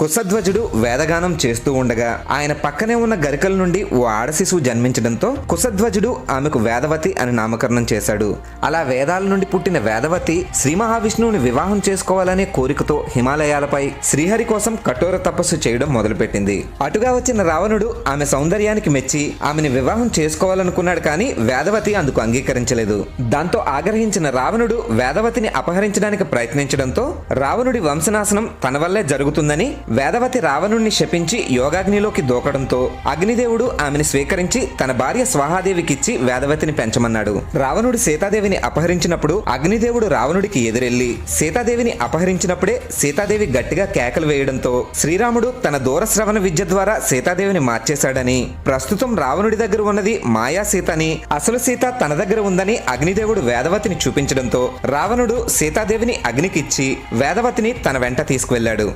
కుశధ్వజుడు వేదగానం చేస్తూ ఉండగా ఆయన పక్కనే ఉన్న గరికల నుండి ఓ ఆడ శిశువు జన్మించడంతో కుశధ్వజుడు ఆమెకు వేదవతి అని నామకరణం చేశాడు. అలా వేదాల నుండి పుట్టిన వేదవతి శ్రీ మహావిష్ణువుని వివాహం చేసుకోవాలనే కోరికతో హిమాలయాలపై శ్రీహరి కోసం కఠోర తపస్సు చేయడం మొదలుపెట్టింది. అటుగా వచ్చిన రావణుడు ఆమె సౌందర్యానికి మెచ్చి ఆమెని వివాహం చేసుకోవాలనుకున్నాడు, కానీ వేదవతి అందుకు అంగీకరించలేదు. దాంతో ఆగ్రహించిన రావణుడు వేదవతిని అపహరించడానికి ప్రయత్నించడంతో రావణుడి వంశనాశనం తన వల్లే జరుగుతుందని వేదవతి రావణుణ్ణి శపించి యోగాగ్నిలోకి దూకడంతో అగ్నిదేవుడు ఆమెను స్వీకరించి తన భార్య స్వాహాదేవికిచ్చి వేదవతిని పెంచమన్నాడు. రావణుడు సీతాదేవిని అపహరించినప్పుడు అగ్నిదేవుడు రావణుడికి ఎదురెళ్లి సీతాదేవిని అపహరించినప్పుడే సీతాదేవి గట్టిగా కేకలు వేయడంతో శ్రీరాముడు తన దూరశ్రవణ విద్య ద్వారా సీతాదేవిని మార్చేశాడని, ప్రస్తుతం రావణుడి దగ్గర ఉన్నది మాయా సీత అని, అసలు సీత తన దగ్గర ఉందని అగ్నిదేవుడు వేదవతిని చూపించడంతో రావణుడు సీతాదేవిని అగ్నికిచ్చి వేదవతిని తన వెంట తీసుకువెళ్లాడు.